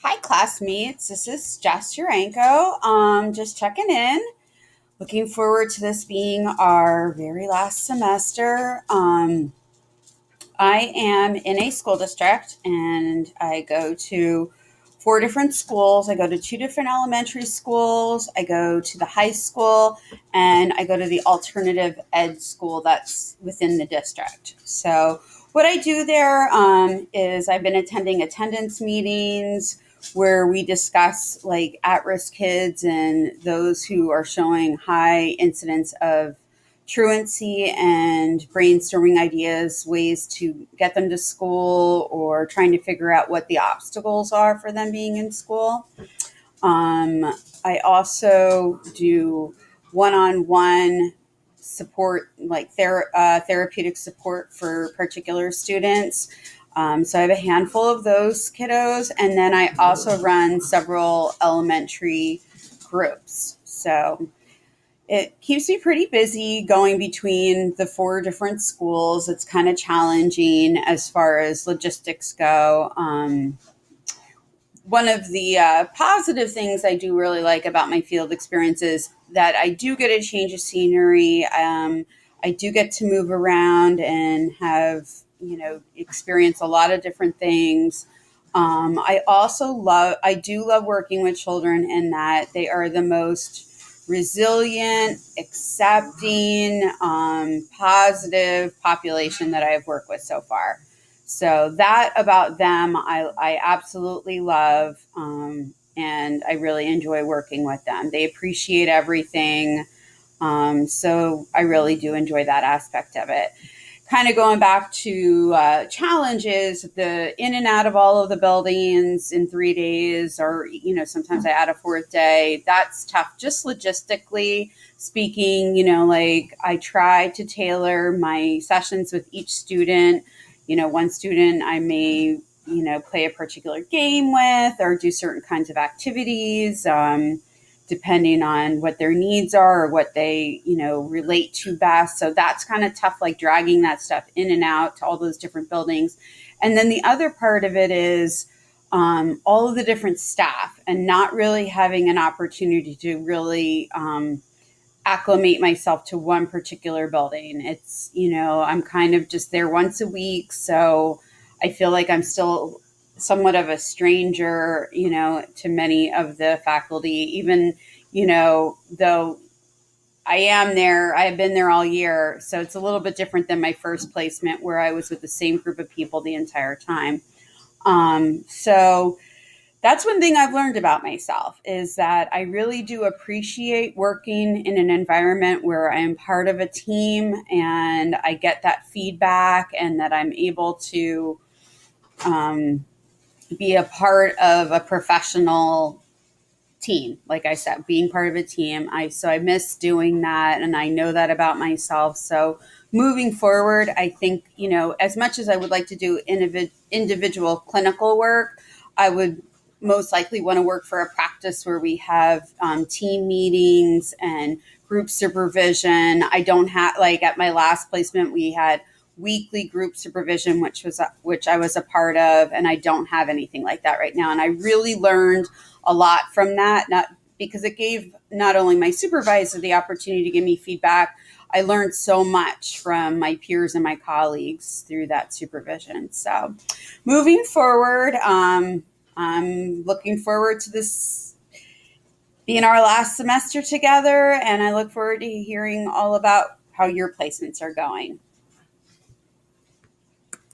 Hi, classmates. This is Jess Urenko. Just checking in. Looking forward to this being our very last semester. I am in a school district and I go to four different schools. I go to two different elementary schools. I go to the high school and I go to the alternative ed school that's within the district. So, what I do there is I've been attending attendance meetings where we discuss like at risk kids and those who are showing high incidence of truancy and brainstorming ideas, ways to get them to school, or trying to figure out what the obstacles are for them being in school. I also do one on one support, like therapeutic support for particular students. So I have a handful of those kiddos. And then I also run several elementary groups. So it keeps me pretty busy going between the four different schools. It's kind of challenging as far as logistics go. One of the positive things I do really like about my field experience is that I do get a change of scenery. I do get to move around and have, experience a lot of different things. I do love working with children in that they are the most resilient, accepting, positive population that I've worked with so far. So that about them, I absolutely love, and I really enjoy working with them. They appreciate everything, so I really do enjoy that aspect of it. Kind of going back to challenges, the in and out of all of the buildings in 3 days, or sometimes I add a fourth day. That's tough, just logistically speaking. Like I try to tailor my sessions with each student. One student I may play a particular game with or do certain kinds of activities. Depending on what their needs are or what they, relate to best. So that's kind of tough, like dragging that stuff in and out to all those different buildings. And then the other part of it is all of the different staff and not really having an opportunity to really acclimate myself to one particular building. It's, I'm kind of just there once a week. So I feel like I'm still somewhat of a stranger, to many of the faculty, even, though I am there, I have been there all year. So it's a little bit different than my first placement where I was with the same group of people the entire time. So that's one thing I've learned about myself is that I really do appreciate working in an environment where I am part of a team and I get that feedback and that I'm able to be a part of a professional team. Like I said, being part of a team, I miss doing that, and I know that about myself. So moving forward, I think as much as I would like to do individual clinical work, I would most likely want to work for a practice where we have team meetings and group supervision. I don't have, like at my last placement, we had weekly group supervision, which I was a part of, and I don't have anything like that right now. And I really learned a lot from that, not because it gave not only my supervisor the opportunity to give me feedback, I learned so much from my peers and my colleagues through that supervision. So moving forward, I'm looking forward to this being our last semester together, and I look forward to hearing all about how your placements are going.